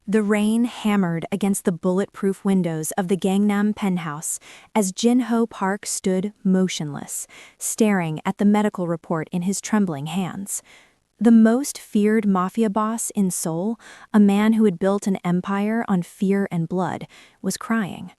The rain hammered against the bulletproof windows of the Gangnam penthouse as Jin-Ho Park stood motionless, staring at the medical report in his trembling hands. The most feared mafia boss in Seoul, a man who had built an empire on fear and blood, was crying.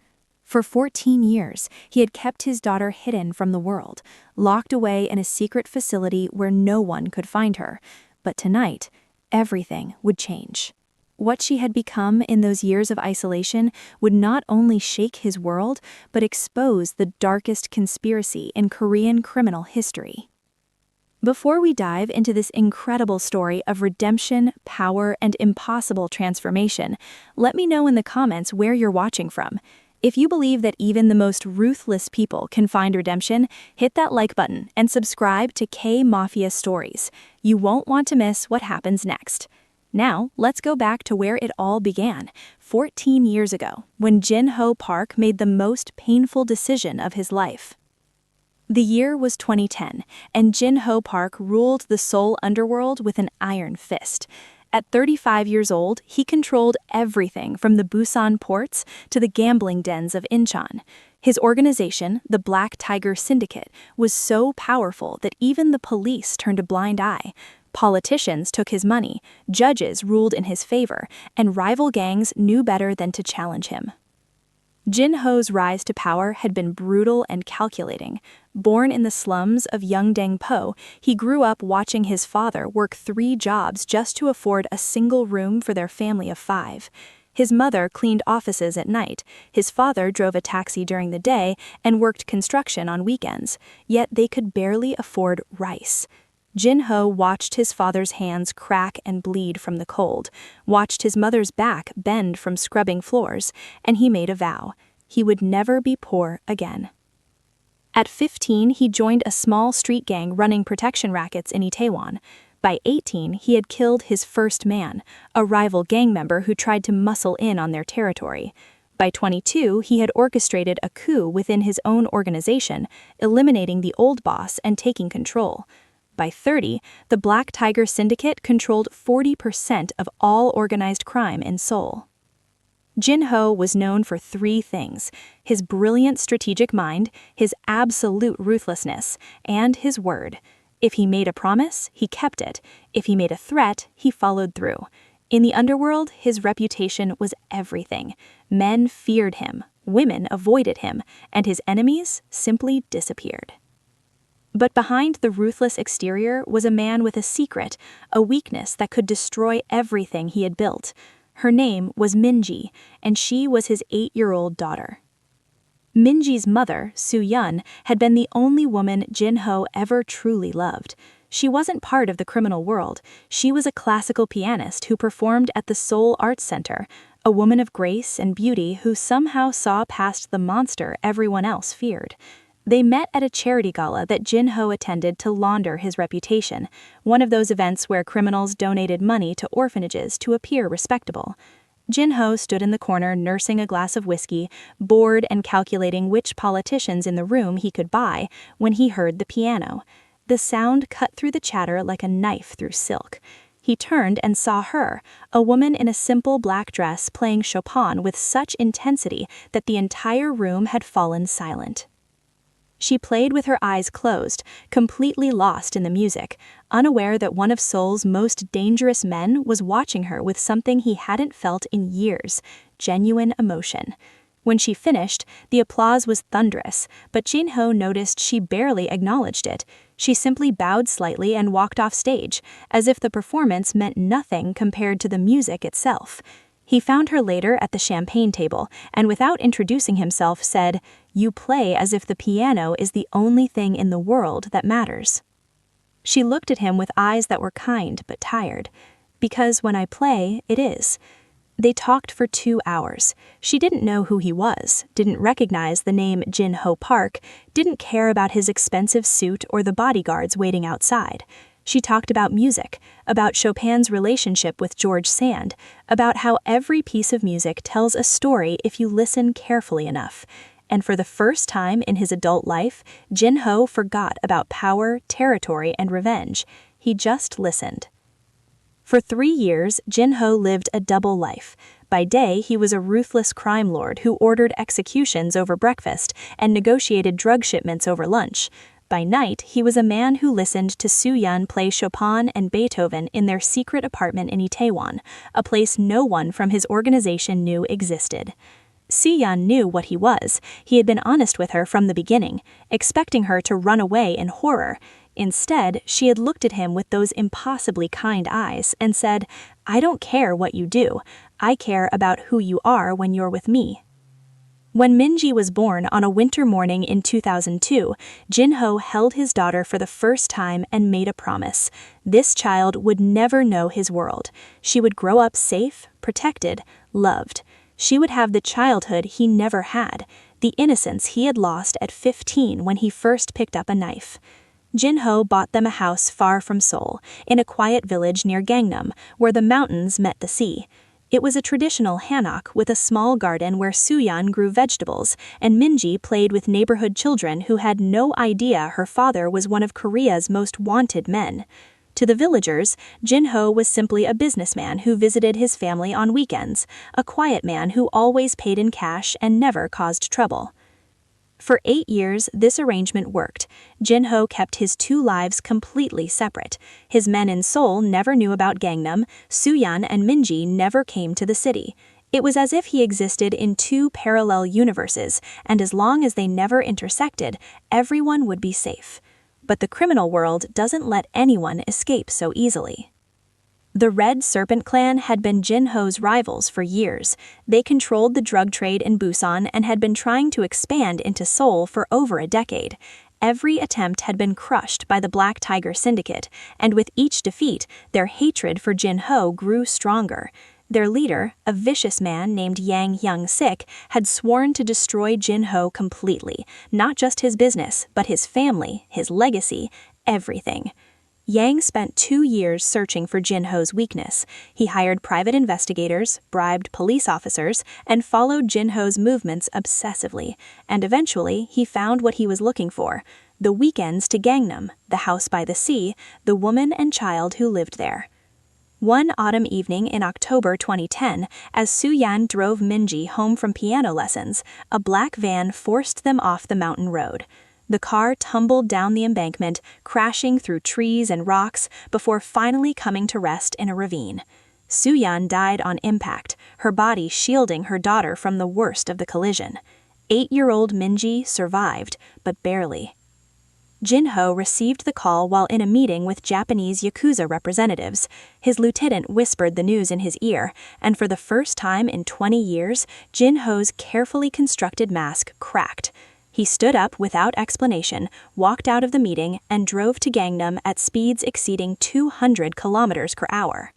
For 14 years, he had kept his daughter hidden from the world, locked away in a secret facility where no one could find her. But tonight, everything would change. What she had become in those years of isolation would not only shake his world, but expose the darkest conspiracy in Korean criminal history. Before we dive into this incredible story of redemption, power, and impossible transformation, let me know in the comments where you're watching from. If you believe that even the most ruthless people can find redemption, hit that like button and subscribe to K-Mafia Stories. You won't want to miss what happens next. Now, let's go back to where it all began, 14 years ago, when Jin-Ho Park made the most painful decision of his life. The year was 2010, and Jin-Ho Park ruled the Seoul underworld with an iron fist. At 35 years old, he controlled everything from the Busan ports to the gambling dens of Incheon. His organization, the Black Tiger Syndicate, was so powerful that even the police turned a blind eye. Politicians took his money, judges ruled in his favor, and rival gangs knew better than to challenge him. Jin-Ho's rise to power had been brutal and calculating. Born in the slums of Yeongdang-po, he grew up watching his father work 3 jobs just to afford a single room for their family of 5. His mother cleaned offices at night, his father drove a taxi during the day and worked construction on weekends, yet they could barely afford rice. Jin-Ho watched his father's hands crack and bleed from the cold, watched his mother's back bend from scrubbing floors, and he made a vow: he would never be poor again. At 15, he joined a small street gang running protection rackets in Itaewon. By 18, he had killed his first man, a rival gang member who tried to muscle in on their territory. By 22, he had orchestrated a coup within his own organization, eliminating the old boss and taking control. By 30, the Black Tiger Syndicate controlled 40% of all organized crime in Seoul. Jin-Ho was known for 3 things: his brilliant strategic mind, his absolute ruthlessness, and his word. If he made a promise, he kept it. If he made a threat, he followed through. In the underworld, his reputation was everything. Men feared him, women avoided him, and his enemies simply disappeared. But behind the ruthless exterior was a man with a secret, a weakness that could destroy everything he had built. Her name was Minji, and she was his 8-year-old daughter. Minji's mother, Soo-yeon, had been the only woman Jin-Ho ever truly loved. She wasn't part of the criminal world. She was a classical pianist who performed at the Seoul Arts Center, a woman of grace and beauty who somehow saw past the monster everyone else feared. They met at a charity gala that Jin-Ho attended to launder his reputation, one of those events where criminals donated money to orphanages to appear respectable. Jin-Ho stood in the corner nursing a glass of whiskey, bored and calculating which politicians in the room he could buy, when he heard the piano. The sound cut through the chatter like a knife through silk. He turned and saw her, a woman in a simple black dress playing Chopin with such intensity that the entire room had fallen silent. She played with her eyes closed, completely lost in the music, unaware that one of Seoul's most dangerous men was watching her with something he hadn't felt in years: genuine emotion. When she finished, the applause was thunderous, but Jin-Ho noticed she barely acknowledged it. She simply bowed slightly and walked off stage, as if the performance meant nothing compared to the music itself. He found her later at the champagne table, and without introducing himself said, "You play as if the piano is the only thing in the world that matters." She looked at him with eyes that were kind but tired. "Because when I play, it is." They talked for 2 hours. She didn't know who he was, didn't recognize the name Jin-Ho Park, didn't care about his expensive suit or the bodyguards waiting outside. She talked about music, about Chopin's relationship with George Sand, about how every piece of music tells a story if you listen carefully enough. And for the first time in his adult life, Jin-Ho forgot about power, territory, and revenge. He just listened. For 3 years, Jin-Ho lived a double life. By day, he was a ruthless crime lord who ordered executions over breakfast and negotiated drug shipments over lunch. By night, he was a man who listened to Soo-yeon play Chopin and Beethoven in their secret apartment in Itaewon, a place no one from his organization knew existed. Soo-yeon knew what he was. He had been honest with her from the beginning, expecting her to run away in horror. Instead, she had looked at him with those impossibly kind eyes and said, "I don't care what you do. I care about who you are when you're with me." When Minji was born on a winter morning in 2002, Jin-ho held his daughter for the first time and made a promise. This child would never know his world. She would grow up safe, protected, loved. She would have the childhood he never had, the innocence he had lost at 15 when he first picked up a knife. Jin-ho bought them a house far from Seoul, in a quiet village near Gangnam, where the mountains met the sea. It was a traditional hanok with a small garden where Soo-yeon grew vegetables, and Minji played with neighborhood children who had no idea her father was one of Korea's most wanted men. To the villagers, Jin-ho was simply a businessman who visited his family on weekends, a quiet man who always paid in cash and never caused trouble. For 8 years, this arrangement worked. Jin-ho kept his two lives completely separate. His men in Seoul never knew about Gangnam, Soo-yeon and Minji never came to the city. It was as if he existed in two parallel universes, and as long as they never intersected, everyone would be safe. But the criminal world doesn't let anyone escape so easily. The Red Serpent clan had been Jin-ho's rivals for years. They controlled the drug trade in Busan and had been trying to expand into Seoul for over a decade. Every attempt had been crushed by the Black Tiger Syndicate, and with each defeat, their hatred for Jin-ho grew stronger. Their leader, a vicious man named Yang Hyung-sik, had sworn to destroy Jin-ho completely, not just his business, but his family, his legacy, everything. Yang spent 2 years searching for Jin-ho's weakness. He hired private investigators, bribed police officers, and followed Jin-ho's movements obsessively. And eventually, he found what he was looking for: the weekends to Gangnam, the house by the sea, the woman and child who lived there. One autumn evening in October 2010, as Soo-yeon drove Minji home from piano lessons, a black van forced them off the mountain road. The car tumbled down the embankment, crashing through trees and rocks before finally coming to rest in a ravine. Soo-yeon died on impact, her body shielding her daughter from the worst of the collision. 8-year-old Minji survived, but barely. Jin-ho received the call while in a meeting with Japanese Yakuza representatives. His lieutenant whispered the news in his ear, and for the first time in 20 years, Jin-ho's carefully constructed mask cracked. He stood up without explanation, walked out of the meeting, and drove to Gangnam at speeds exceeding 200 kilometers per hour.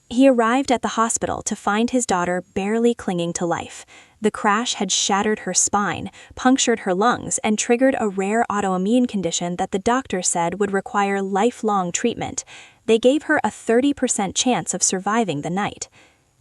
He arrived at the hospital to find his daughter barely clinging to life. The crash had shattered her spine, punctured her lungs, and triggered a rare autoimmune condition that the doctor said would require lifelong treatment. They gave her a 30% chance of surviving the night.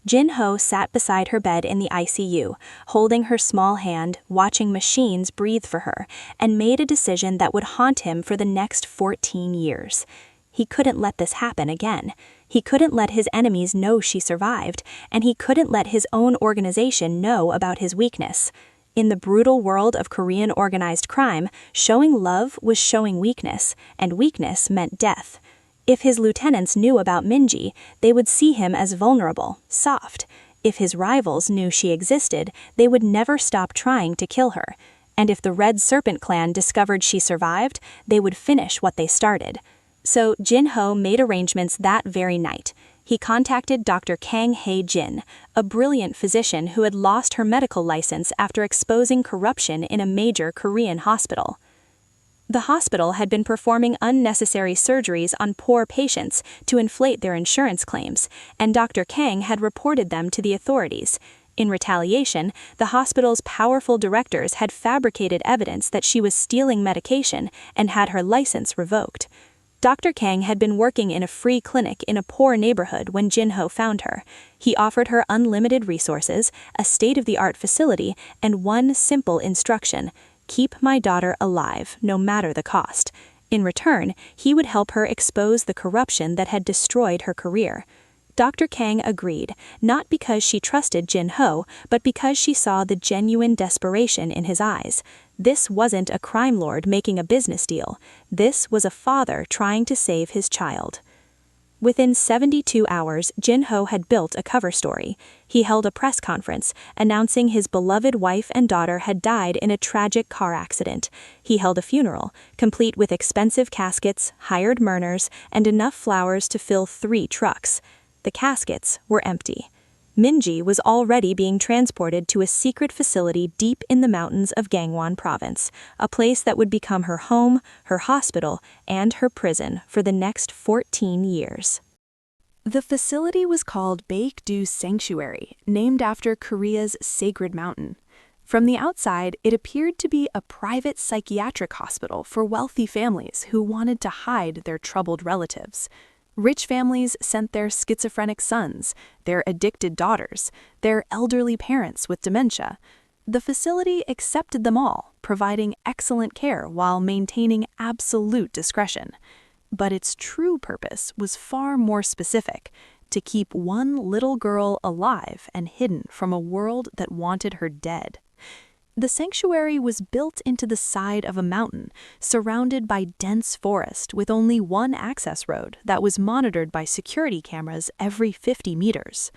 Jin-ho sat beside her bed in the ICU, holding her small hand, watching machines breathe for her, and made a decision that would haunt him for the next 14 years. He couldn't let this happen again. He couldn't let his enemies know she survived, and he couldn't let his own organization know about his weakness. In the brutal world of Korean organized crime, showing love was showing weakness, and weakness meant death. If his lieutenants knew about Minji, they would see him as vulnerable, soft. If his rivals knew she existed, they would never stop trying to kill her. And if the Red Serpent clan discovered she survived, they would finish what they started. So Jin-ho made arrangements that very night. He contacted Dr. Kang Hae-jin, a brilliant physician who had lost her medical license after exposing corruption in a major Korean hospital. The hospital had been performing unnecessary surgeries on poor patients to inflate their insurance claims, and Dr. Kang had reported them to the authorities. In retaliation, the hospital's powerful directors had fabricated evidence that she was stealing medication and had her license revoked. Dr. Kang had been working in a free clinic in a poor neighborhood when Jin-ho found her. He offered her unlimited resources, a state-of-the-art facility, and one simple instruction: keep my daughter alive, no matter the cost. In return, he would help her expose the corruption that had destroyed her career. Dr. Kang agreed, not because she trusted Jin-ho, but because she saw the genuine desperation in his eyes. This wasn't a crime lord making a business deal. This was a father trying to save his child. Within 72 hours, Jin-ho had built a cover story. He held a press conference, announcing his beloved wife and daughter had died in a tragic car accident. He held a funeral, complete with expensive caskets, hired mourners, and enough flowers to fill 3 trucks. The caskets were empty. Min-ji was already being transported to a secret facility deep in the mountains of Gangwon province, a place that would become her home, her hospital, and her prison for the next 14 years. The facility was called Baekdu Sanctuary, named after Korea's sacred mountain. From the outside, it appeared to be a private psychiatric hospital for wealthy families who wanted to hide their troubled relatives. Rich families sent their schizophrenic sons, their addicted daughters, their elderly parents with dementia. The facility accepted them all, providing excellent care while maintaining absolute discretion. But its true purpose was far more specific: to keep one little girl alive and hidden from a world that wanted her dead. The sanctuary was built into the side of a mountain, surrounded by dense forest with only one access road that was monitored by security cameras every 50 meters.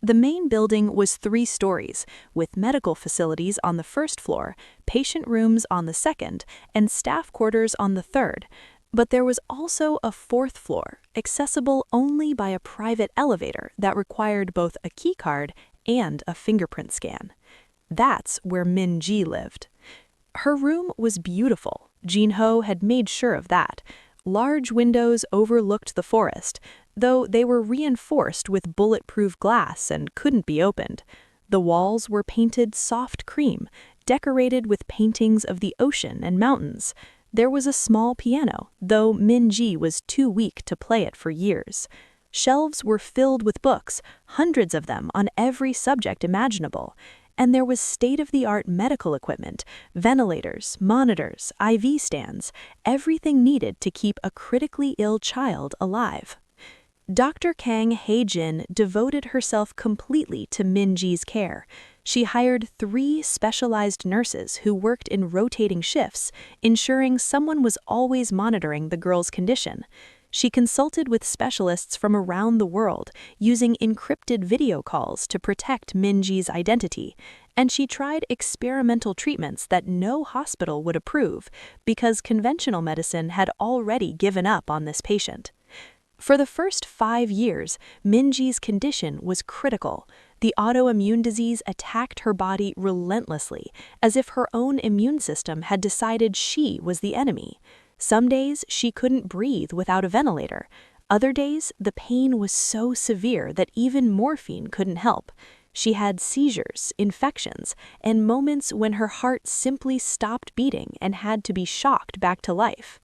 The main building was 3 stories, with medical facilities on the first floor, patient rooms on the second, and staff quarters on the third. But there was also a 4th floor, accessible only by a private elevator that required both a keycard and a fingerprint scan. That's where Min-ji lived. Her room was beautiful. Jin-ho had made sure of that. Large windows overlooked the forest, though they were reinforced with bulletproof glass and couldn't be opened. The walls were painted soft cream, decorated with paintings of the ocean and mountains. There was a small piano, though Min-ji was too weak to play it for years. Shelves were filled with books, hundreds of them on every subject imaginable. And there was state-of-the-art medical equipment, ventilators, monitors, IV stands, everything needed to keep a critically ill child alive. Dr. Kang Hae-jin devoted herself completely to Min-ji's care. She hired 3 specialized nurses who worked in rotating shifts, ensuring someone was always monitoring the girl's condition. She consulted with specialists from around the world, using encrypted video calls to protect Min-ji's identity, and she tried experimental treatments that no hospital would approve because conventional medicine had already given up on this patient. For the first 5 years, Min-ji's condition was critical. The autoimmune disease attacked her body relentlessly, as if her own immune system had decided she was the enemy. Some days she couldn't breathe without a ventilator. Other days, the pain was so severe that even morphine couldn't help. She had seizures, infections, and moments when her heart simply stopped beating and had to be shocked back to life.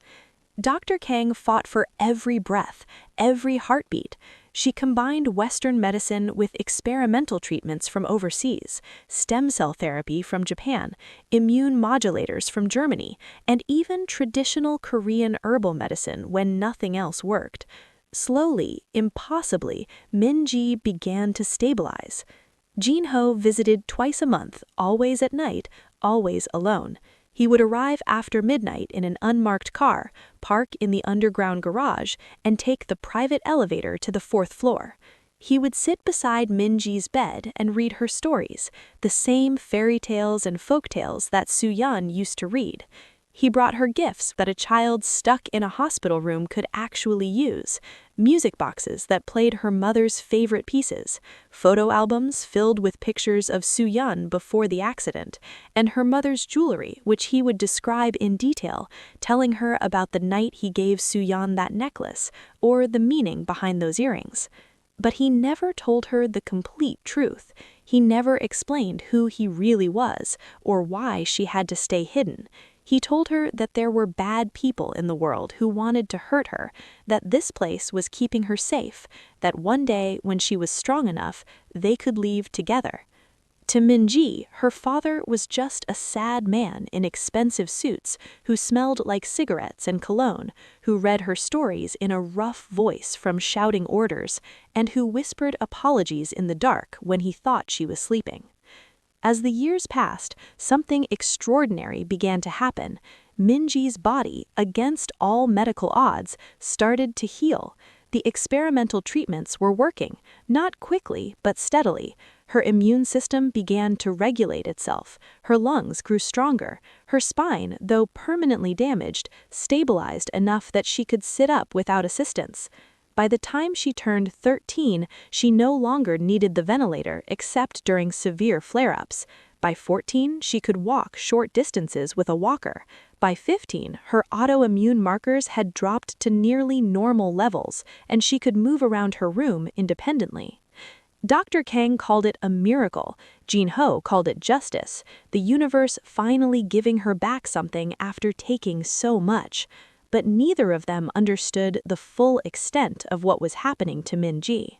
Dr. Kang fought for every breath, every heartbeat. She combined Western medicine with experimental treatments from overseas, stem cell therapy from Japan, immune modulators from Germany, and even traditional Korean herbal medicine when nothing else worked. Slowly, impossibly, Min-ji began to stabilize. Jin-ho visited twice a month, always at night, always alone. He would arrive after midnight in an unmarked car, park in the underground garage, and take the private elevator to the 4th floor. He would sit beside Min-ji's bed and read her stories, the same fairy tales and folk tales that Soo-yeon used to read. He brought her gifts that a child stuck in a hospital room could actually use, music boxes that played her mother's favorite pieces, photo albums filled with pictures of Soo-yeon before the accident, and her mother's jewelry, which he would describe in detail, telling her about the night he gave Soo-yeon that necklace, or the meaning behind those earrings. But he never told her the complete truth. He never explained who he really was, or why she had to stay hidden. He told her that there were bad people in the world who wanted to hurt her, that this place was keeping her safe, that one day when she was strong enough, they could leave together. To Minji, her father was just a sad man in expensive suits who smelled like cigarettes and cologne, who read her stories in a rough voice from shouting orders, and who whispered apologies in the dark when he thought she was sleeping. As the years passed, something extraordinary began to happen. Minji's body, against all medical odds, started to heal. The experimental treatments were working, not quickly but steadily. Her immune system began to regulate itself, her lungs grew stronger, her spine, though permanently damaged, stabilized enough that she could sit up without assistance. By the time she turned 13, she no longer needed the ventilator except during severe flare-ups. By 14, she could walk short distances with a walker. By 15, her autoimmune markers had dropped to nearly normal levels, and she could move around her room independently. Dr. Kang called it a miracle. Jin-ho called it justice, the universe finally giving her back something after taking so much. But neither of them understood the full extent of what was happening to Minji.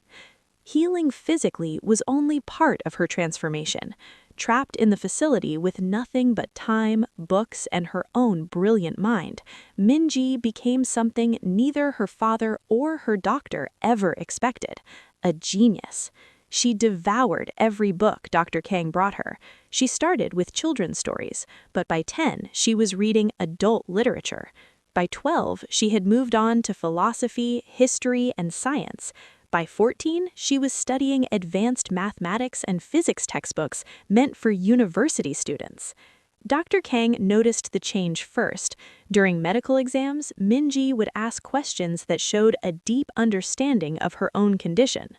Healing physically was only part of her transformation. Trapped in the facility with nothing but time, books, and her own brilliant mind, Minji became something neither her father or her doctor ever expected: a genius. She devoured every book Dr. Kang brought her. She started with children's stories, but by 10, she was reading adult literature. By 12, she had moved on to philosophy, history, and science. By 14, she was studying advanced mathematics and physics textbooks meant for university students. Dr. Kang noticed the change first. During medical exams, Minji would ask questions that showed a deep understanding of her own condition.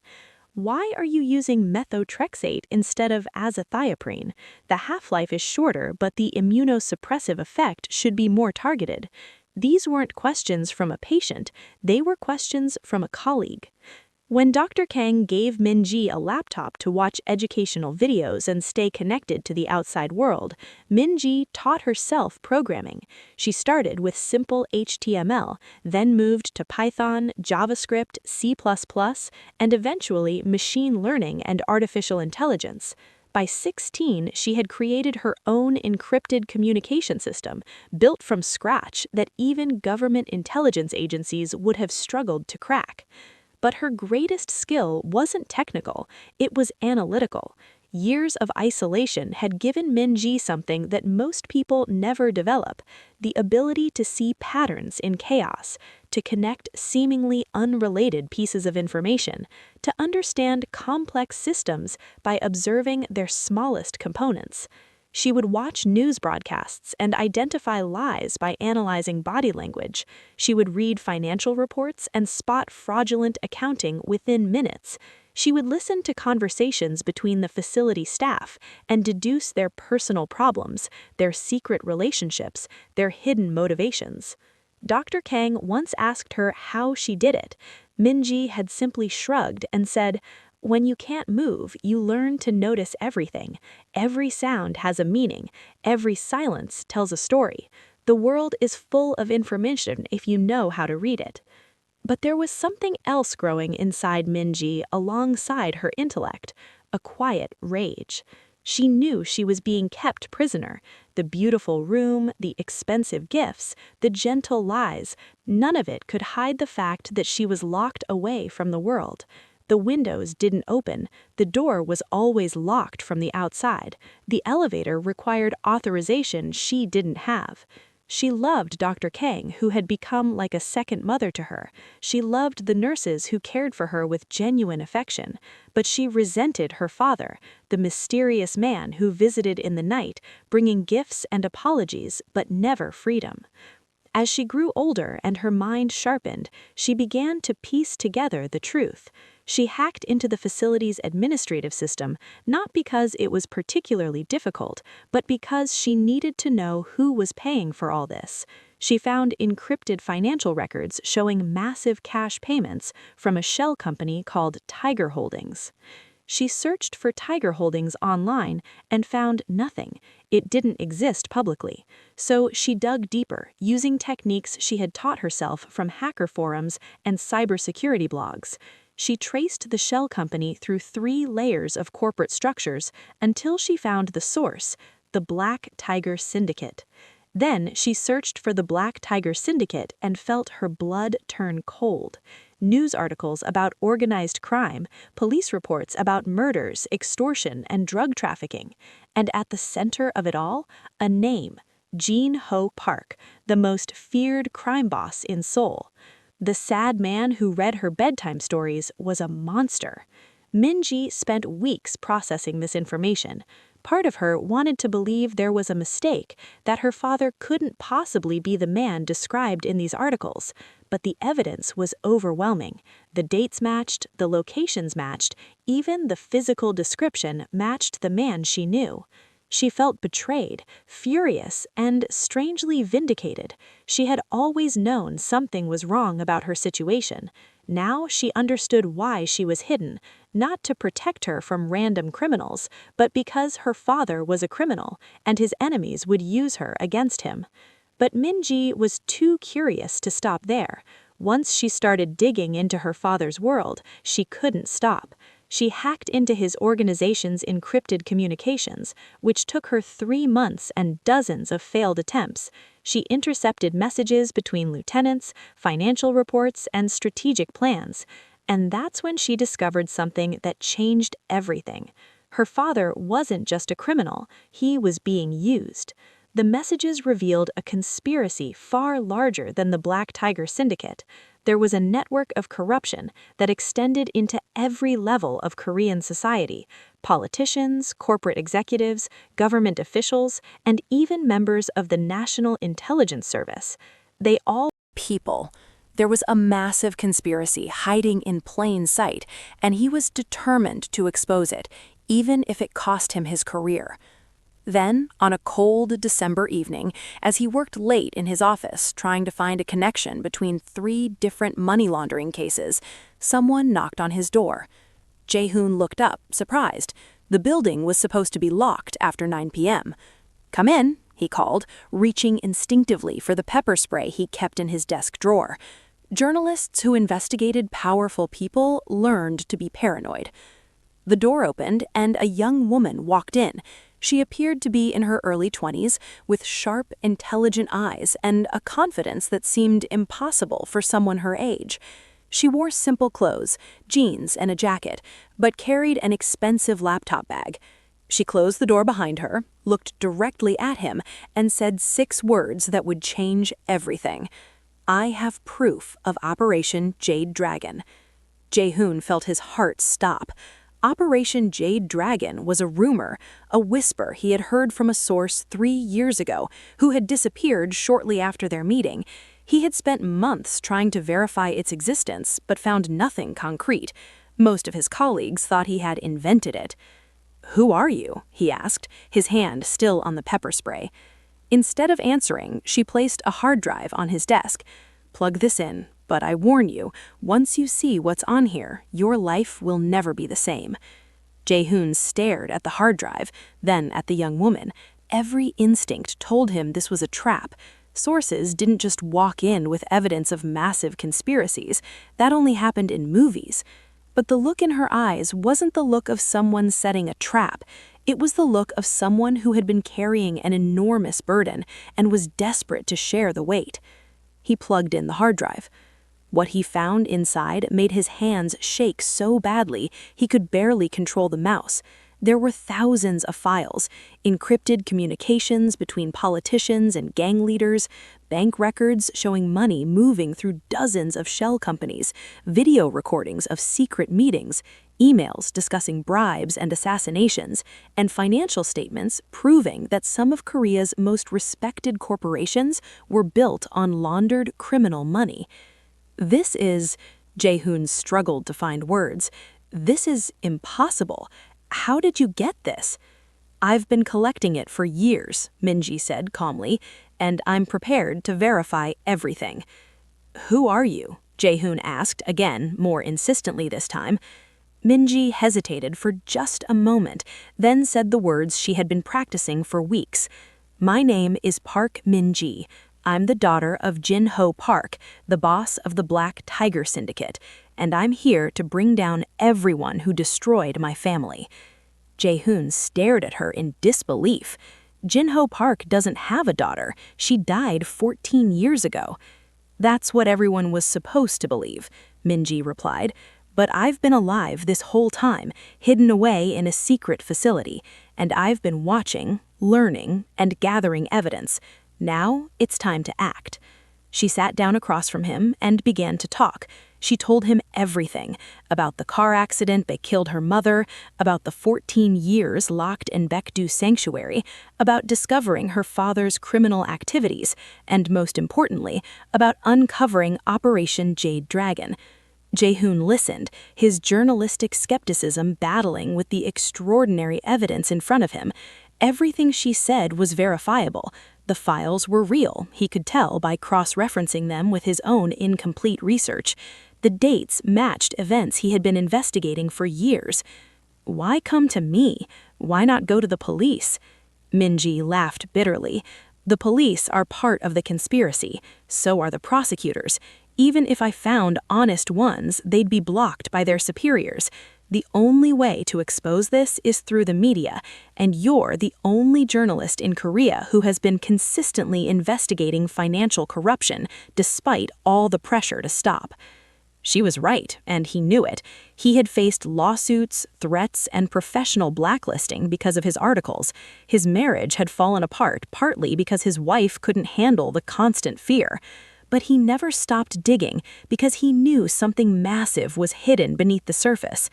Why are you using methotrexate instead of azathioprine? The half-life is shorter, but the immunosuppressive effect should be more targeted. These weren't questions from a patient, they were questions from a colleague. When Dr. Kang gave Minji a laptop to watch educational videos and stay connected to the outside world, Minji taught herself programming. She started with simple HTML, then moved to Python, JavaScript, C++, and eventually machine learning and artificial intelligence. By 16, she had created her own encrypted communication system, built from scratch, that even government intelligence agencies would have struggled to crack. But her greatest skill wasn't technical, it was analytical. Years of isolation had given Minji something that most people never develop: the ability to see patterns in chaos, to connect seemingly unrelated pieces of information, to understand complex systems by observing their smallest components. She would watch news broadcasts and identify lies by analyzing body language. She would read financial reports and spot fraudulent accounting within minutes. She would listen to conversations between the facility staff and deduce their personal problems, their secret relationships, their hidden motivations. Dr. Kang once asked her how she did it. Minji had simply shrugged and said, "When you can't move, you learn to notice everything. Every sound has a meaning. Every silence tells a story. The world is full of information if you know how to read it." But there was something else growing inside Minji alongside her intellect: a quiet rage. She knew she was being kept prisoner. The beautiful room, the expensive gifts, the gentle lies, none of it could hide the fact that she was locked away from the world. The windows didn't open, the door was always locked from the outside, the elevator required authorization she didn't have. She loved Dr. Kang, who had become like a second mother to her. She loved the nurses who cared for her with genuine affection. But she resented her father, the mysterious man who visited in the night, bringing gifts and apologies, but never freedom. As she grew older and her mind sharpened, she began to piece together the truth. She hacked into the facility's administrative system, not because it was particularly difficult, but because she needed to know who was paying for all this. She found encrypted financial records showing massive cash payments from a shell company called Tiger Holdings. She searched for Tiger Holdings online and found nothing. It didn't exist publicly. So she dug deeper, using techniques she had taught herself from hacker forums and cybersecurity blogs. She traced the shell company through 3 layers of corporate structures until she found the source, the Black Tiger Syndicate. Then she searched for the Black Tiger Syndicate and felt her blood turn cold. News articles about organized crime, police reports about murders, extortion, and drug trafficking. And at the center of it all, a name, Jin-Ho Park, the most feared crime boss in Seoul. The sad man who read her bedtime stories was a monster. Min-ji spent weeks processing this information. Part of her wanted to believe there was a mistake, that her father couldn't possibly be the man described in these articles. But the evidence was overwhelming. The dates matched, the locations matched, even the physical description matched the man she knew. She felt betrayed, furious, and strangely vindicated. She had always known something was wrong about her situation. Now she understood why she was hidden, not to protect her from random criminals, but because her father was a criminal, and his enemies would use her against him. But Min-ji was too curious to stop there. Once she started digging into her father's world, she couldn't stop. She hacked into his organization's encrypted communications, which took her 3 months and dozens of failed attempts. She intercepted messages between lieutenants, financial reports, and strategic plans. And that's when she discovered something that changed everything. Her father wasn't just a criminal, he was being used. The messages revealed a conspiracy far larger than the Black Tiger Syndicate. There was a network of corruption that extended into every level of Korean society: politicians, corporate executives, government officials, and even members of the National Intelligence Service. They all People. There was a massive conspiracy hiding in plain sight, and he was determined to expose it, even if it cost him his career. Then, on a cold December evening, as he worked late in his office trying to find a connection between 3 different money laundering cases, someone knocked on his door. Jae-hoon looked up, surprised. The building was supposed to be locked after 9 p.m. "Come in," he called, reaching instinctively for the pepper spray he kept in his desk drawer. Journalists who investigated powerful people learned to be paranoid. The door opened, and a young woman walked in. She appeared to be in her early 20s, with sharp, intelligent eyes and a confidence that seemed impossible for someone her age. She wore simple clothes, jeans and a jacket, but carried an expensive laptop bag. She closed the door behind her, looked directly at him, and said 6 words that would change everything. "I have proof of Operation Jade Dragon." Jae-hoon felt his heart stop. Operation Jade Dragon was a rumor, a whisper he had heard from a source 3 years ago, who had disappeared shortly after their meeting. He had spent months trying to verify its existence, but found nothing concrete. Most of his colleagues thought he had invented it. "Who are you?" he asked, his hand still on the pepper spray. Instead of answering, she placed a hard drive on his desk. "Plug this in. But I warn you, once you see what's on here, your life will never be the same." Jae-hoon stared at the hard drive, then at the young woman. Every instinct told him this was a trap. Sources didn't just walk in with evidence of massive conspiracies. That only happened in movies. But the look in her eyes wasn't the look of someone setting a trap. It was the look of someone who had been carrying an enormous burden and was desperate to share the weight. He plugged in the hard drive. What he found inside made his hands shake so badly he could barely control the mouse. There were thousands of files, encrypted communications between politicians and gang leaders, bank records showing money moving through dozens of shell companies, video recordings of secret meetings, emails discussing bribes and assassinations, and financial statements proving that some of Korea's most respected corporations were built on laundered criminal money. "This is," Jae-hoon struggled to find words, "this is impossible. How did you get this?" "I've been collecting it for years," Min-ji said calmly, "and I'm prepared to verify everything." "Who are you?" Jae-hoon asked again, more insistently this time. Min-ji hesitated for just a moment, then said the words she had been practicing for weeks. "My name is Park Min-ji. I'm the daughter of Jin-Ho Park, the boss of the Black Tiger Syndicate, and I'm here to bring down everyone who destroyed my family." Jae-hoon stared at her in disbelief. Jin-ho Park doesn't have a daughter. She died 14 years ago. "That's what everyone was supposed to believe," Min-ji replied. "But I've been alive this whole time, hidden away in a secret facility, and I've been watching, learning, and gathering evidence. Now it's time to act." She sat down across from him and began to talk. She told him everything about the car accident that killed her mother, about the 14 years locked in Baekdu sanctuary, about discovering her father's criminal activities, and most importantly, about uncovering Operation Jade Dragon. Jae-hoon listened, his journalistic skepticism battling with the extraordinary evidence in front of him. Everything she said was verifiable. The files were real, he could tell by cross-referencing them with his own incomplete research. The dates matched events he had been investigating for years. "Why come to me? Why not go to the police?" Min-ji laughed bitterly. "The police are part of the conspiracy. So are the prosecutors. Even if I found honest ones, they'd be blocked by their superiors. The only way to expose this is through the media, and you're the only journalist in Korea who has been consistently investigating financial corruption despite all the pressure to stop." She was right, and he knew it. He had faced lawsuits, threats, and professional blacklisting because of his articles. His marriage had fallen apart partly because his wife couldn't handle the constant fear. But he never stopped digging because he knew something massive was hidden beneath the surface.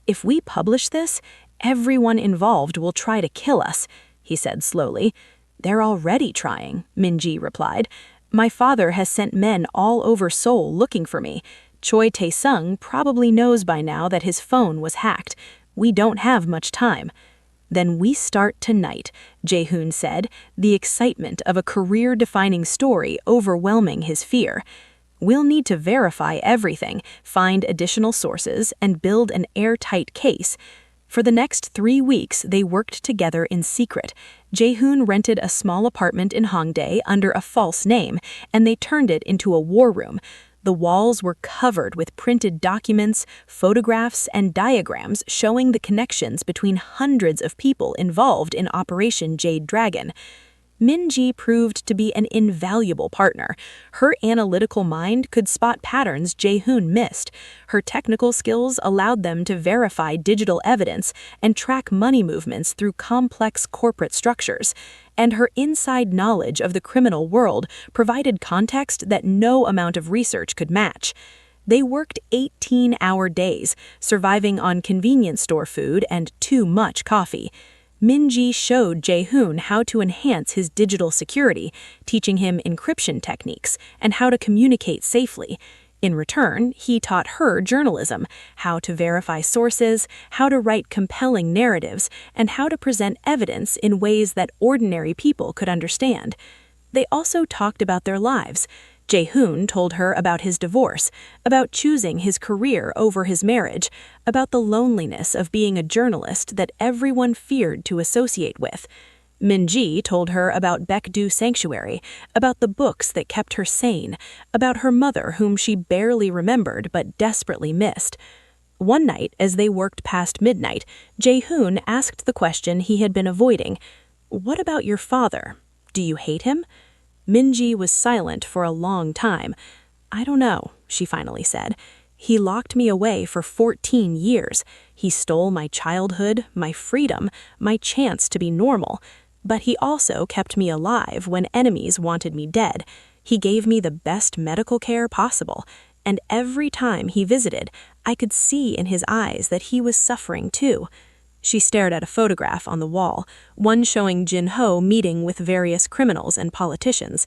"If we publish this, everyone involved will try to kill us," he said slowly. "They're already trying," Min-ji replied. "My father has sent men all over Seoul looking for me. Choi Tae-Sung probably knows by now that his phone was hacked. We don't have much time." "Then we start tonight," Jae-hoon said, the excitement of a career-defining story overwhelming his fear. "We'll need to verify everything, find additional sources, and build an airtight case." For the next 3 weeks, they worked together in secret. Jae-hoon rented a small apartment in Hongdae under a false name, and they turned it into a war room. The walls were covered with printed documents, photographs, and diagrams showing the connections between hundreds of people involved in Operation Jade Dragon. Min-ji proved to be an invaluable partner. Her analytical mind could spot patterns Jae-hoon missed. Her technical skills allowed them to verify digital evidence and track money movements through complex corporate structures. And her inside knowledge of the criminal world provided context that no amount of research could match. They worked 18-hour days, surviving on convenience store food and too much coffee. Min-ji showed Jae-hoon how to enhance his digital security, teaching him encryption techniques and how to communicate safely. In return, he taught her journalism, how to verify sources, how to write compelling narratives, and how to present evidence in ways that ordinary people could understand. They also talked about their lives. Jae-hoon told her about his divorce, about choosing his career over his marriage, about the loneliness of being a journalist that everyone feared to associate with. Min-ji told her about Baekdu Sanctuary, about the books that kept her sane, about her mother whom she barely remembered but desperately missed. One night, as they worked past midnight, Jae-hoon asked the question he had been avoiding. "What about your father? Do you hate him?" Min-ji was silent for a long time. "I don't know," she finally said. "He locked me away for 14 years. He stole my childhood, my freedom, my chance to be normal. But he also kept me alive when enemies wanted me dead. He gave me the best medical care possible. And every time he visited, I could see in his eyes that he was suffering too." She stared at a photograph on the wall, one showing Jin-ho meeting with various criminals and politicians.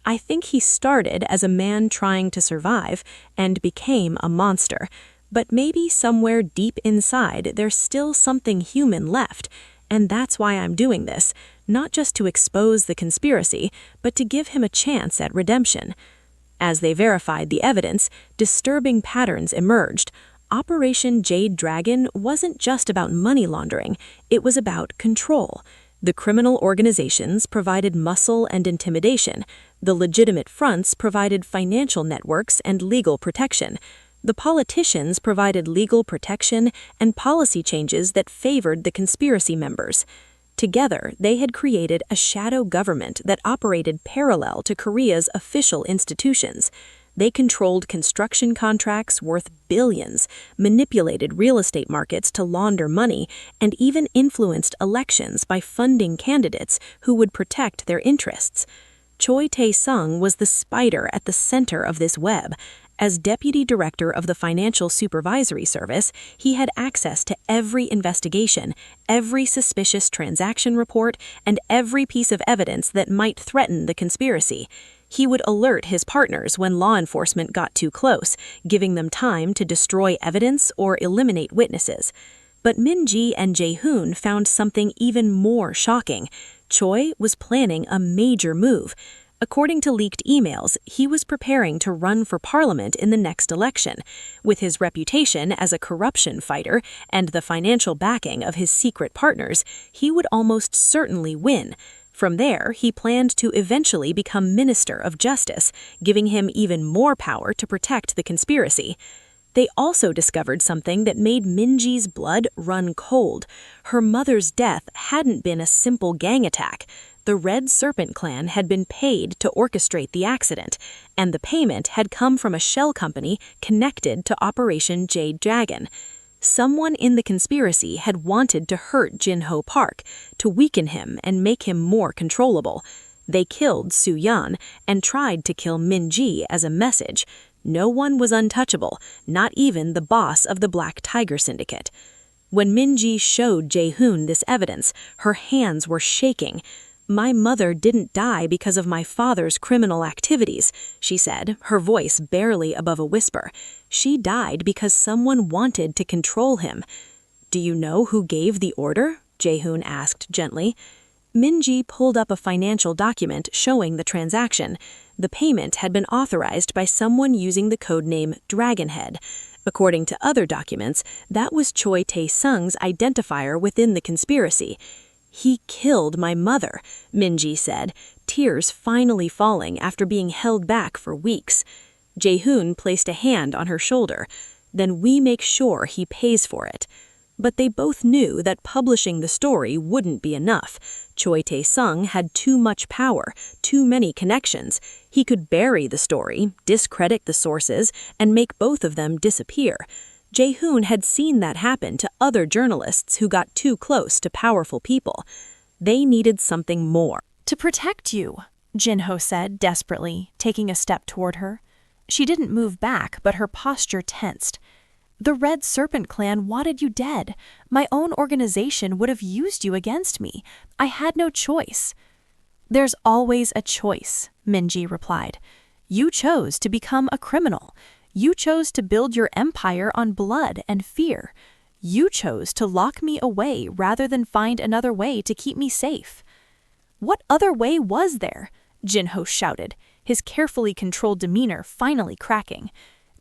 "I think he started as a man trying to survive and became a monster. But maybe somewhere deep inside there's still something human left. And that's why I'm doing this, not just to expose the conspiracy, but to give him a chance at redemption." As they verified the evidence, disturbing patterns emerged. Operation Jade Dragon wasn't just about money laundering, it was about control. The criminal organizations provided muscle and intimidation. The legitimate fronts provided financial networks and legal protection. The politicians provided legal protection and policy changes that favored the conspiracy members. Together, they had created a shadow government that operated parallel to Korea's official institutions. They controlled construction contracts worth billions, manipulated real estate markets to launder money, and even influenced elections by funding candidates who would protect their interests. Choi Tae-Sung was the spider at the center of this web. As deputy director of the Financial Supervisory Service, he had access to every investigation, every suspicious transaction report, and every piece of evidence that might threaten the conspiracy. He would alert his partners when law enforcement got too close, giving them time to destroy evidence or eliminate witnesses. But Min-ji and Jae-hoon found something even more shocking. Choi was planning a major move. According to leaked emails, he was preparing to run for parliament in the next election. With his reputation as a corruption fighter and the financial backing of his secret partners, he would almost certainly win. From there, he planned to eventually become Minister of Justice, giving him even more power to protect the conspiracy. They also discovered something that made Min-ji's blood run cold. Her mother's death hadn't been a simple gang attack. The Red Serpent clan had been paid to orchestrate the accident, and the payment had come from a shell company connected to Operation Jade Dragon. Someone in the conspiracy had wanted to hurt Jin-ho Park, to weaken him and make him more controllable. They killed Soo-yeon and tried to kill Min-ji as a message. No one was untouchable, not even the boss of the Black Tiger Syndicate. When Min-ji showed Jae-hoon this evidence, her hands were shaking. "My mother didn't die because of my father's criminal activities," she said, her voice barely above a whisper. "She died because someone wanted to control him." "Do you know who gave the order?" Jae-hoon asked gently. Min-ji pulled up a financial document showing the transaction. The payment had been authorized by someone using the codename Dragonhead. According to other documents, that was Choi Tae-sung's identifier within the conspiracy. "He killed my mother," Min-ji said, tears finally falling after being held back for weeks. Jae-hoon placed a hand on her shoulder. "Then we make sure he pays for it." But they both knew that publishing the story wouldn't be enough. Choi Tae-sung had too much power, too many connections. He could bury the story, discredit the sources, and make both of them disappear. Jae-hoon had seen that happen to other journalists who got too close to powerful people. They needed something more. "To protect you," Jin-ho said desperately, taking a step toward her. She didn't move back, but her posture tensed. "The Red Serpent clan wanted you dead. My own organization would have used you against me. I had no choice." "There's always a choice," Min-ji replied. "You chose to become a criminal. You chose to build your empire on blood and fear. You chose to lock me away rather than find another way to keep me safe." "What other way was there?" Jin-ho shouted, his carefully controlled demeanor finally cracking.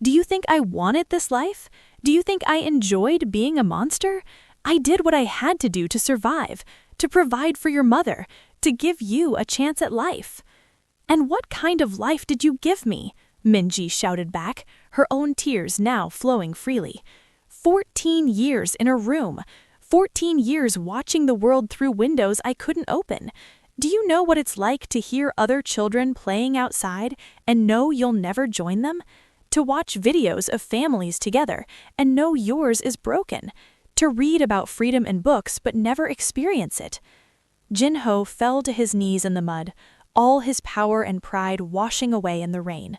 "Do you think I wanted this life? Do you think I enjoyed being a monster? I did what I had to do to survive, to provide for your mother, to give you a chance at life." "And what kind of life did you give me?" Min-ji shouted back, her own tears now flowing freely. 14 years in a room. 14 years watching the world through windows I couldn't open. Do you know what it's like to hear other children playing outside and know you'll never join them? To watch videos of families together and know yours is broken? To read about freedom in books but never experience it?" Jin-ho fell to his knees in the mud, all his power and pride washing away in the rain.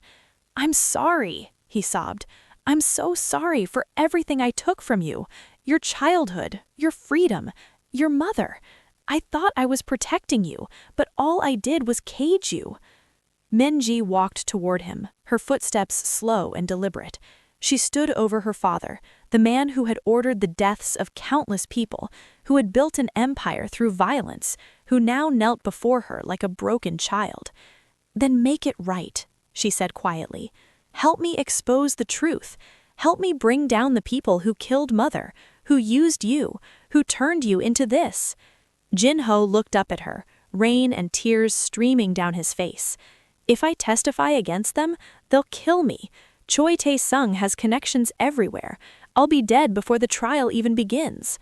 "I'm sorry," he sobbed. "I'm so sorry for everything I took from you. Your childhood, your freedom, your mother. I thought I was protecting you, but all I did was cage you." Min-ji walked toward him, her footsteps slow and deliberate. She stood over her father, the man who had ordered the deaths of countless people, who had built an empire through violence, who now knelt before her like a broken child. "Then make it right," she said quietly. "Help me expose the truth. Help me bring down the people who killed Mother, who used you, who turned you into this." Jin-ho looked up at her, rain and tears streaming down his face. "If I testify against them, they'll kill me. Choi Tae-Sung has connections everywhere. I'll be dead before the trial even begins."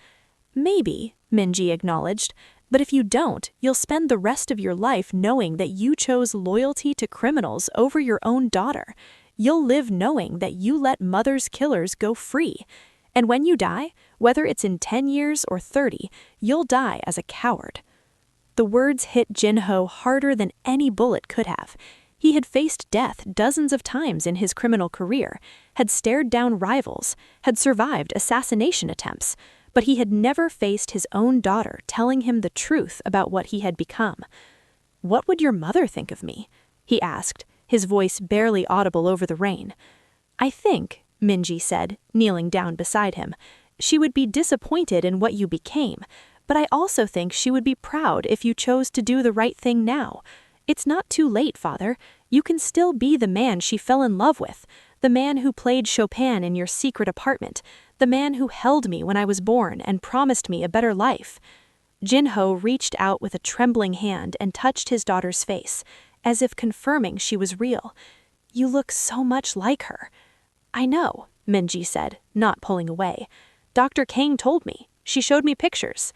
"Maybe," Minji acknowledged, "but if you don't, you'll spend the rest of your life knowing that you chose loyalty to criminals over your own daughter. You'll live knowing that you let mother's killers go free. And when you die, whether it's in 10 years or 30, you'll die as a coward." The words hit Jin-ho harder than any bullet could have. He had faced death dozens of times in his criminal career, had stared down rivals, had survived assassination attempts, but he had never faced his own daughter telling him the truth about what he had become. "What would your mother think of me?" he asked, his voice barely audible over the rain. "I think," Minji said, kneeling down beside him, "she would be disappointed in what you became, but I also think she would be proud if you chose to do the right thing now. It's not too late, Father. You can still be the man she fell in love with, the man who played Chopin in your secret apartment, the man who held me when I was born and promised me a better life." Jin-ho reached out with a trembling hand and touched his daughter's face, as if confirming she was real. "You look so much like her." "I know," Minji said, not pulling away. "Dr. Kang told me. She showed me pictures."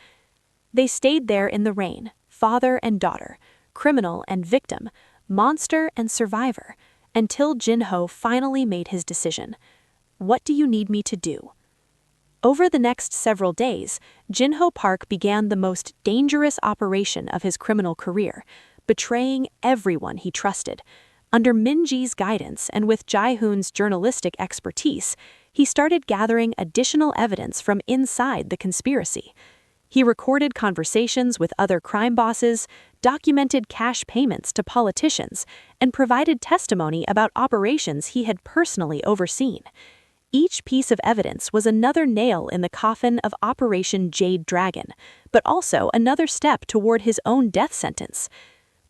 They stayed there in the rain, father and daughter, criminal and victim, monster and survivor, until Jin-ho finally made his decision. "What do you need me to do?" Over the next several days, Jin-ho Park began the most dangerous operation of his criminal career, betraying everyone he trusted. Under Minji's guidance and with Jae-hoon's journalistic expertise, he started gathering additional evidence from inside the conspiracy. He recorded conversations with other crime bosses, documented cash payments to politicians, and provided testimony about operations he had personally overseen. Each piece of evidence was another nail in the coffin of Operation Jade Dragon, but also another step toward his own death sentence.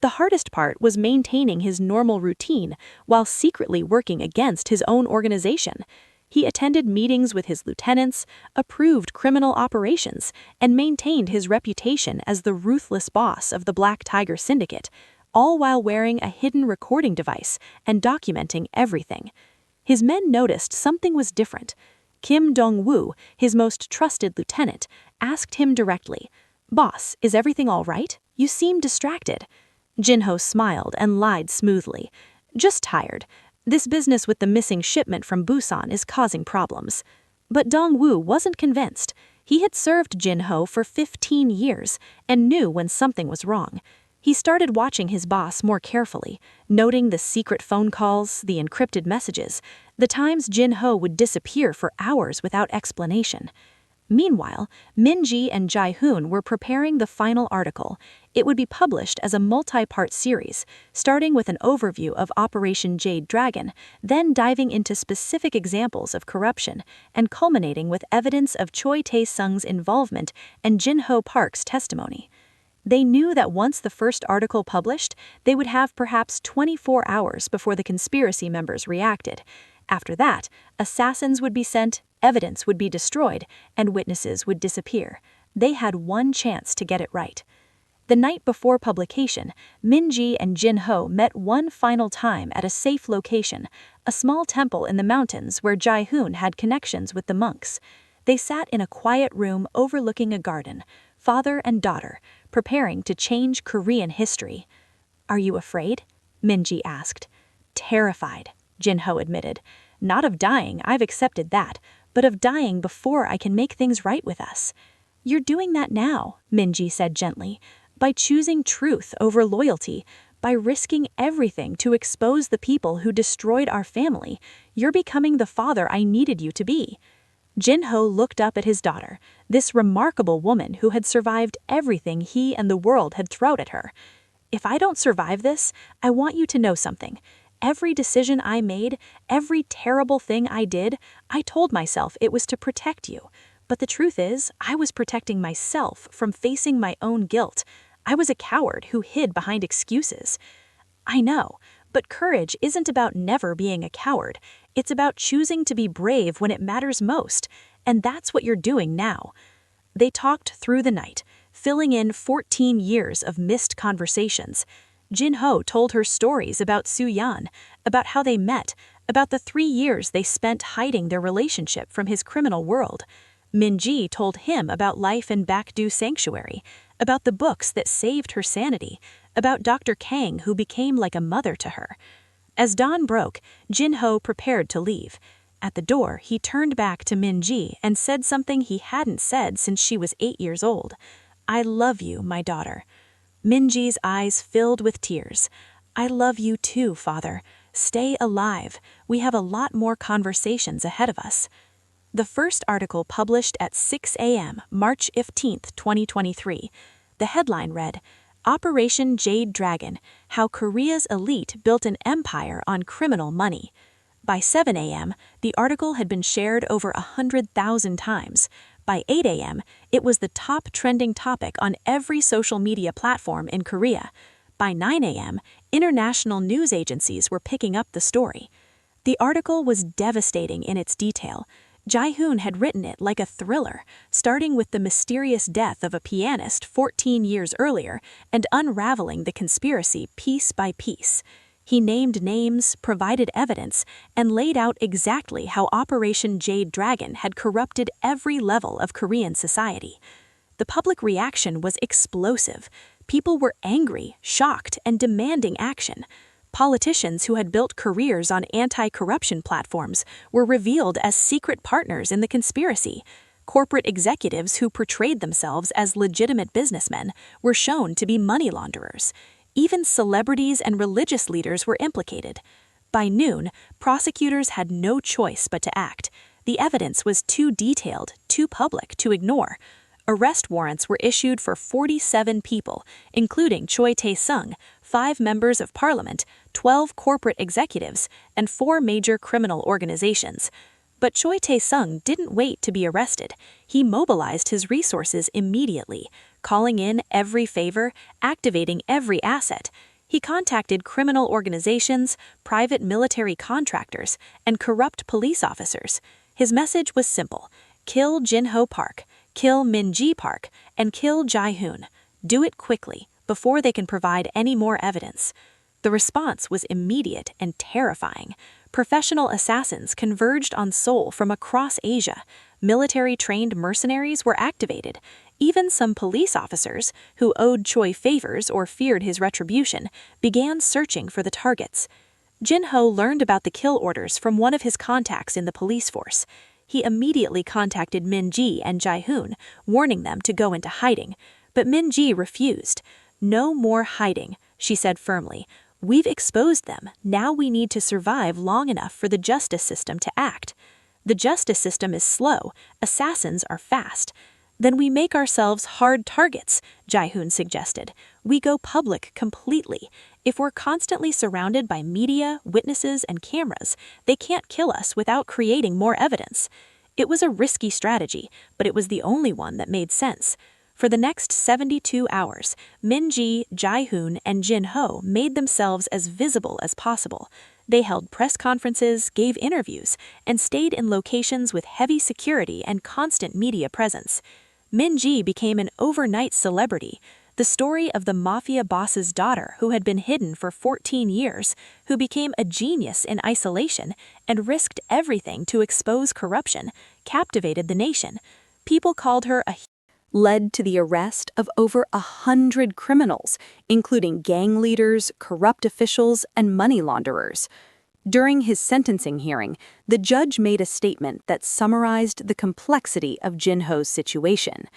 The hardest part was maintaining his normal routine while secretly working against his own organization. He attended meetings with his lieutenants, approved criminal operations, and maintained his reputation as the ruthless boss of the Black Tiger Syndicate, all while wearing a hidden recording device and documenting everything. His men noticed something was different. Kim Dong-woo, his most trusted lieutenant, asked him directly, "Boss, is everything all right? You seem distracted." Jin-ho smiled and lied smoothly. "Just tired. This business with the missing shipment from Busan is causing problems." But Dong-woo wasn't convinced. He had served Jin-ho for 15 years and knew when something was wrong. He started watching his boss more carefully, noting the secret phone calls, the encrypted messages, the times Jin-ho would disappear for hours without explanation. Meanwhile, Minji and Jae-hoon were preparing the final article. It would be published as a multi-part series, starting with an overview of Operation Jade Dragon, then diving into specific examples of corruption, and culminating with evidence of Choi Tae-Sung's involvement and Jin-ho Park's testimony. They knew that once the first article published, they would have perhaps 24 hours before the conspiracy members reacted. After that, assassins would be sent, evidence would be destroyed, and witnesses would disappear. They had one chance to get it right. The night before publication, Minji and Jin-ho met one final time at a safe location, a small temple in the mountains where Jae-hoon had connections with the monks. They sat in a quiet room overlooking a garden, father and daughter, preparing to change Korean history. "Are you afraid?" Minji asked. "Terrified," Jin-ho admitted. "Not of dying, I've accepted that, but of dying before I can make things right with us." "You're doing that now," Minji said gently, "by choosing truth over loyalty, by risking everything to expose the people who destroyed our family. You're becoming the father I needed you to be." Jin-ho looked up at his daughter, this remarkable woman who had survived everything he and the world had thrown at her. "If I don't survive this, I want you to know something. Every decision I made, every terrible thing I did, I told myself it was to protect you. But the truth is, I was protecting myself from facing my own guilt. I was a coward who hid behind excuses." "I know, but courage isn't about never being a coward. It's about choosing to be brave when it matters most, and that's what you're doing now." They talked through the night, filling in 14 years of missed conversations. Jin-ho told her stories about Soo-yeon, about how they met, about the 3 years they spent hiding their relationship from his criminal world. Min-ji told him about life in Baekdu sanctuary, about the books that saved her sanity, about Dr. Kang who became like a mother to her. As dawn broke, Jin-ho prepared to leave. At the door, he turned back to Min-ji and said something he hadn't said since she was 8 years old. "I love you, my daughter." Min-ji's eyes filled with tears. "I love you too, father. Stay alive. We have a lot more conversations ahead of us." The first article published at 6 a.m., March 15, 2023. The headline read, "Operation Jade Dragon: How Korea's Elite Built an Empire on Criminal Money." By 7 a.m., the article had been shared over 100,000 times. By 8 a.m., it was the top trending topic on every social media platform in Korea. By 9 a.m., international news agencies were picking up the story. The article was devastating in its detail. Jae-hoon had written it like a thriller, starting with the mysterious death of a pianist 14 years earlier and unraveling the conspiracy piece by piece. He named names, provided evidence, and laid out exactly how Operation Jade Dragon had corrupted every level of Korean society. The public reaction was explosive. People were angry, shocked, and demanding action. Politicians who had built careers on anti-corruption platforms were revealed as secret partners in the conspiracy. Corporate executives who portrayed themselves as legitimate businessmen were shown to be money launderers. Even celebrities and religious leaders were implicated. By noon, prosecutors had no choice but to act. The evidence was too detailed, too public to ignore. Arrest warrants were issued for 47 people, including Choi Tae-Sung, 5 members of parliament, 12 corporate executives, and 4 major criminal organizations. But Choi Tae-Sung didn't wait to be arrested. He mobilized his resources immediately, calling in every favor, activating every asset. He contacted criminal organizations, private military contractors, and corrupt police officers. His message was simple: kill Jin-ho Park, kill Min-ji Park, and kill Jae-hoon. Do it quickly, before they can provide any more evidence. The response was immediate and terrifying. Professional assassins converged on Seoul from across Asia. Military-trained mercenaries were activated. Even some police officers, who owed Choi favors or feared his retribution, began searching for the targets. Jin-ho learned about the kill orders from one of his contacts in the police force. He immediately contacted Min-ji and Jae-hoon, warning them to go into hiding. But Min-ji refused. "No more hiding," she said firmly. "We've exposed them. Now we need to survive long enough for the justice system to act." "The justice system is slow. Assassins are fast." "Then we make ourselves hard targets," Jae-hoon suggested. "We go public completely. If we're constantly surrounded by media, witnesses, and cameras, they can't kill us without creating more evidence." It was a risky strategy, but it was the only one that made sense. For the next 72 hours, Min-ji, Jae-hoon, and Jin-ho made themselves as visible as possible. They held press conferences, gave interviews, and stayed in locations with heavy security and constant media presence. Min-ji became an overnight celebrity, the story of the mafia boss's daughter who had been hidden for 14 years, who became a genius in isolation and risked everything to expose corruption, captivated the nation. People called her a led to the arrest of over 100 criminals, including gang leaders, corrupt officials, and money launderers. During his sentencing hearing, the judge made a statement that summarized the complexity of Jin-ho's situation.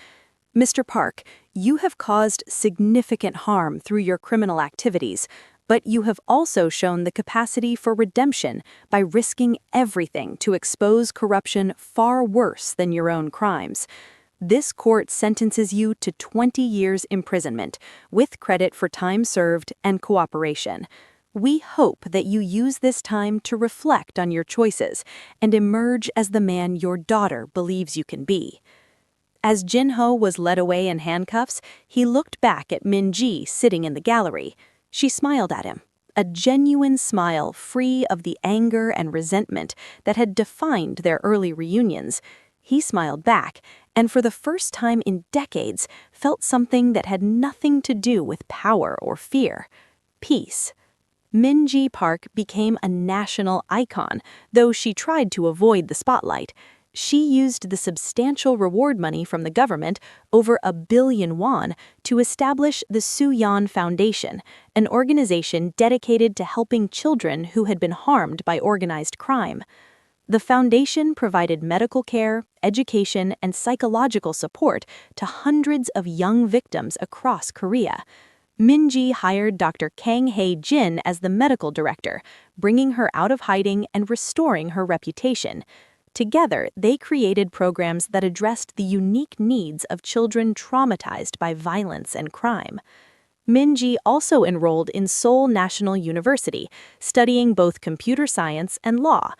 "Mr. Park, you have caused significant harm through your criminal activities, but you have also shown the capacity for redemption by risking everything to expose corruption far worse than your own crimes. This court sentences you to 20 years imprisonment, with credit for time served and cooperation. We hope that you use this time to reflect on your choices and emerge as the man your daughter believes you can be." As Jin-ho was led away in handcuffs, he looked back at Min-ji sitting in the gallery. She smiled at him, a genuine smile free of the anger and resentment that had defined their early reunions. He smiled back, and for the first time in decades, felt something that had nothing to do with power or fear. Peace. Min-ji Park became a national icon, though she tried to avoid the spotlight. She used the substantial reward money from the government, over $1 billion, to establish the Soo-yeon Foundation, an organization dedicated to helping children who had been harmed by organized crime. The foundation provided medical care, education, and psychological support to hundreds of young victims across Korea. Min-ji hired Dr. Kang Hae-jin as the medical director, bringing her out of hiding and restoring her reputation. Together, they created programs that addressed the unique needs of children traumatized by violence and crime. Min-ji also enrolled in Seoul National University, studying both computer science and law.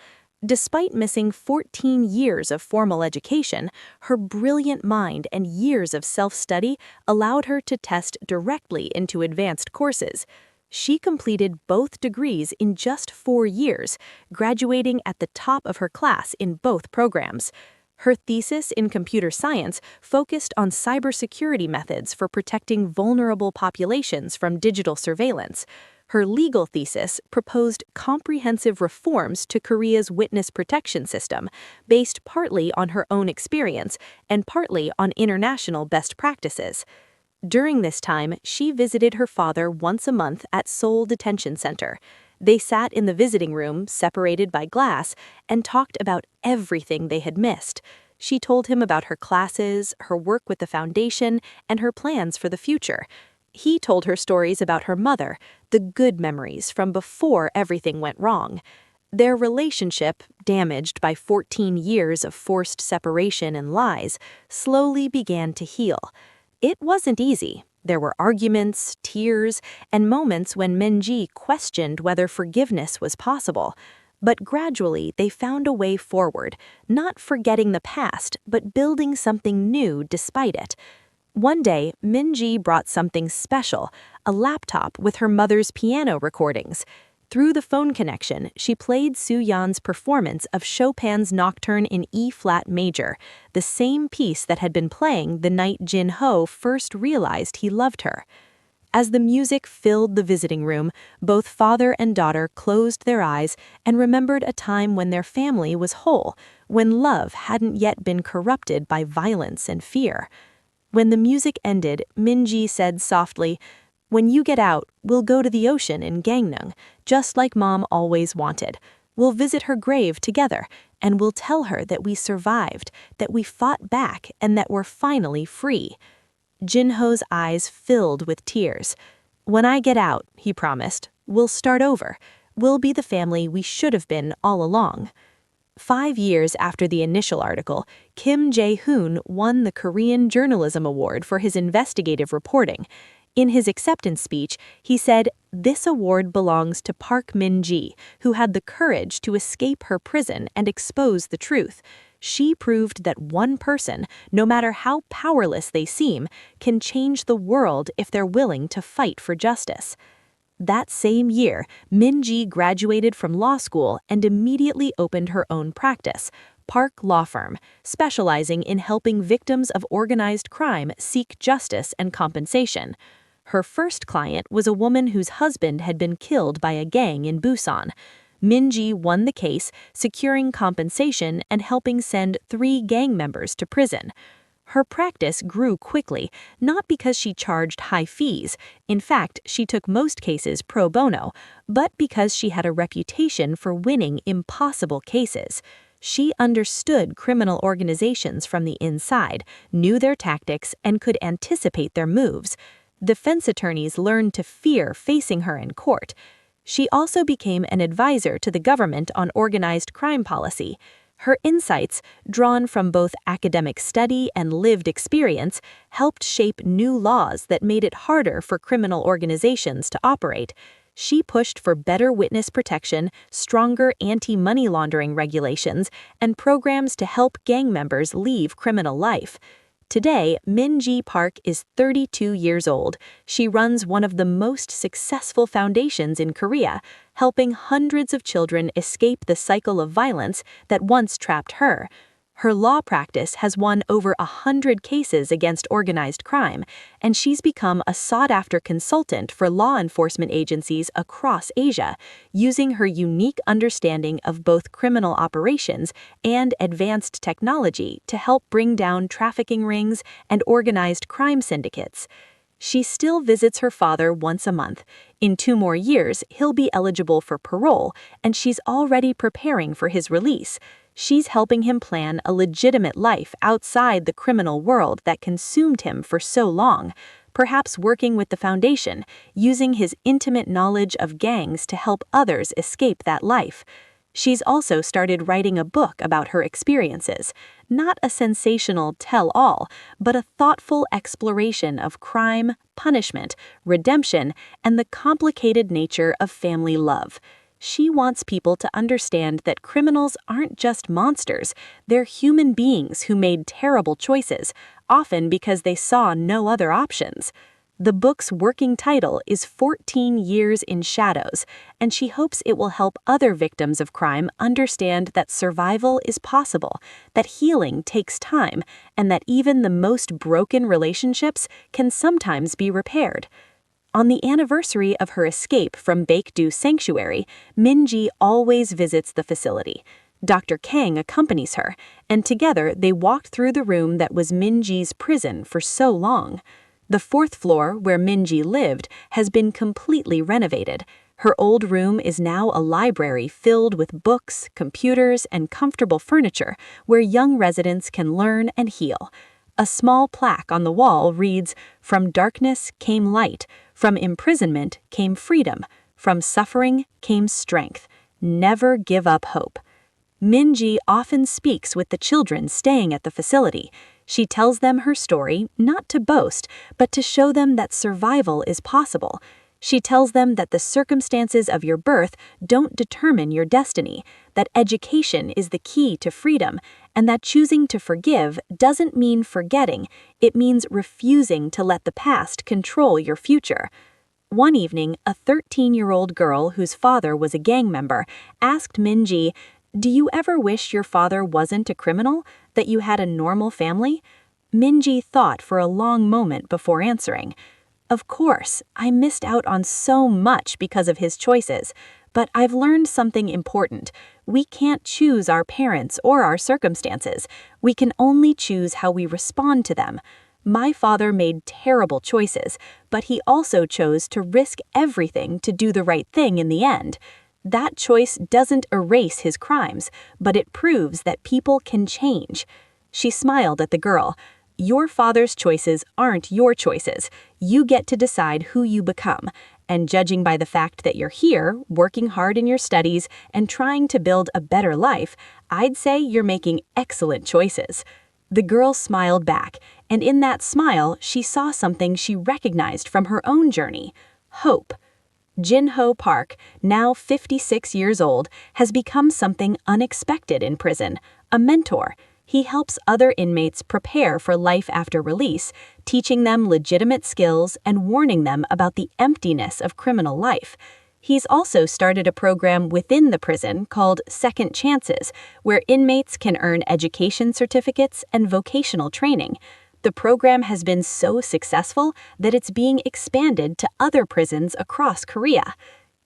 Despite missing 14 years of formal education, her brilliant mind and years of self-study allowed her to test directly into advanced courses. She completed both degrees in just 4 years, graduating at the top of her class in both programs. Her thesis in computer science focused on cybersecurity methods for protecting vulnerable populations from digital surveillance. Her legal thesis proposed comprehensive reforms to Korea's witness protection system, based partly on her own experience and partly on international best practices. During this time, she visited her father once a month at Seoul Detention Center. They sat in the visiting room, separated by glass, and talked about everything they had missed. She told him about her classes, her work with the foundation, and her plans for the future. He told her stories about her mother, the good memories from before everything went wrong. Their relationship, damaged by 14 years of forced separation and lies, slowly began to heal. It wasn't easy. There were arguments, tears, and moments when Min-ji questioned whether forgiveness was possible. But gradually, they found a way forward, not forgetting the past, but building something new despite it. One day, Min-ji brought something special, a laptop with her mother's piano recordings. Through the phone connection, she played Soo-yeon's performance of Chopin's Nocturne in E-flat major, the same piece that had been playing the night Jin-ho first realized he loved her. As the music filled the visiting room, both father and daughter closed their eyes and remembered a time when their family was whole, when love hadn't yet been corrupted by violence and fear. When the music ended, Min-ji said softly, "When you get out, we'll go to the ocean in Gangneung, just like Mom always wanted. We'll visit her grave together, and we'll tell her that we survived, that we fought back, and that we're finally free." Jin-ho's eyes filled with tears. "When I get out," he promised, "we'll start over. We'll be the family we should have been all along." 5 years after the initial article, Kim Jae-hoon won the Korean Journalism Award for his investigative reporting. In his acceptance speech, he said, "This award belongs to Park Min-ji, who had the courage to escape her prison and expose the truth. She proved that one person, no matter how powerless they seem, can change the world if they're willing to fight for justice." That same year, Min-ji graduated from law school and immediately opened her own practice, Park Law Firm, specializing in helping victims of organized crime seek justice and compensation. Her first client was a woman whose husband had been killed by a gang in Busan. Min-ji won the case, securing compensation and helping send 3 gang members to prison. Her practice grew quickly, not because she charged high fees. In fact, she took most cases pro bono, but because she had a reputation for winning impossible cases. She understood criminal organizations from the inside, knew their tactics, and could anticipate their moves. Defense attorneys learned to fear facing her in court. She also became an advisor to the government on organized crime policy. Her insights, drawn from both academic study and lived experience, helped shape new laws that made it harder for criminal organizations to operate. She pushed for better witness protection, stronger anti-money laundering regulations, and programs to help gang members leave criminal life. Today, Min-ji Park is 32 years old. She runs one of the most successful foundations in Korea, helping hundreds of children escape the cycle of violence that once trapped her. Her law practice has won over 100 cases against organized crime, and she's become a sought-after consultant for law enforcement agencies across Asia, using her unique understanding of both criminal operations and advanced technology to help bring down trafficking rings and organized crime syndicates. She still visits her father once a month. In 2 more years, he'll be eligible for parole, and she's already preparing for his release. She's helping him plan a legitimate life outside the criminal world that consumed him for so long, perhaps working with the foundation, using his intimate knowledge of gangs to help others escape that life. She's also started writing a book about her experiences, not a sensational tell-all, but a thoughtful exploration of crime, punishment, redemption, and the complicated nature of family love. She wants people to understand that criminals aren't just monsters, they're human beings who made terrible choices, often because they saw no other options. The book's working title is 14 Years in Shadows, and she hopes it will help other victims of crime understand that survival is possible, that healing takes time, and that even the most broken relationships can sometimes be repaired. On the anniversary of her escape from Baekdu Sanctuary, Minji always visits the facility. Dr. Kang accompanies her, and together they walked through the room that was Minji's prison for so long. The 4th floor, where Minji lived, has been completely renovated. Her old room is now a library filled with books, computers, and comfortable furniture where young residents can learn and heal. A small plaque on the wall reads, "From darkness came light, from imprisonment came freedom, from suffering came strength. Never give up hope." Minji often speaks with the children staying at the facility. She tells them her story, not to boast, but to show them that survival is possible. She tells them that the circumstances of your birth don't determine your destiny, that education is the key to freedom, and that choosing to forgive doesn't mean forgetting, it means refusing to let the past control your future. One evening, a 13-year-old girl whose father was a gang member asked Minji, "Do you ever wish your father wasn't a criminal, that you had a normal family?" Minji thought for a long moment before answering. "Of course, I missed out on so much because of his choices, but I've learned something important. We can't choose our parents or our circumstances. We can only choose how we respond to them. My father made terrible choices, but he also chose to risk everything to do the right thing in the end. That choice doesn't erase his crimes, but it proves that people can change." She smiled at the girl. "Your father's choices aren't your choices. You get to decide who you become. And judging by the fact that you're here, working hard in your studies, and trying to build a better life, I'd say you're making excellent choices." The girl smiled back, and in that smile, she saw something she recognized from her own journey: hope. Jin-Ho Park, now 56 years old, has become something unexpected in prison, a mentor. He helps other inmates prepare for life after release, teaching them legitimate skills and warning them about the emptiness of criminal life. He's also started a program within the prison called Second Chances, where inmates can earn education certificates and vocational training. The program has been so successful that it's being expanded to other prisons across Korea.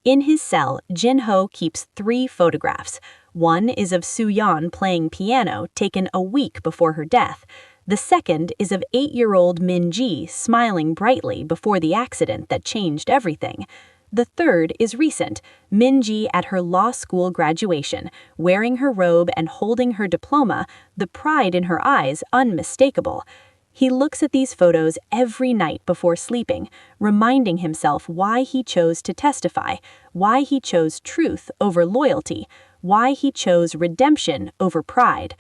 In his cell, Jin-Ho keeps 3 photographs. One is of Soo-yeon playing piano, taken a week before her death. The second is of 8-year-old Min-ji smiling brightly before the accident that changed everything. The third is recent, Min-ji at her law school graduation, wearing her robe and holding her diploma, the pride in her eyes unmistakable. He looks at these photos every night before sleeping, reminding himself why he chose to testify, why he chose truth over loyalty, why he chose redemption over pride.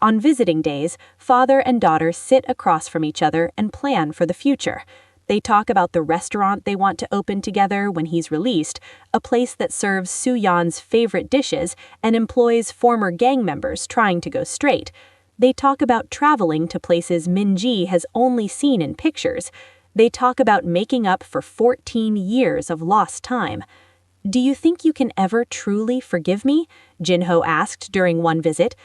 On visiting days, father and daughter sit across from each other and plan for the future. They talk about the restaurant they want to open together when he's released, a place that serves Soo-yeon's favorite dishes and employs former gang members trying to go straight. They talk about traveling to places Min-ji has only seen in pictures. They talk about making up for 14 years of lost time. "Do you think you can ever truly forgive me?" Jin-Ho asked during one visit,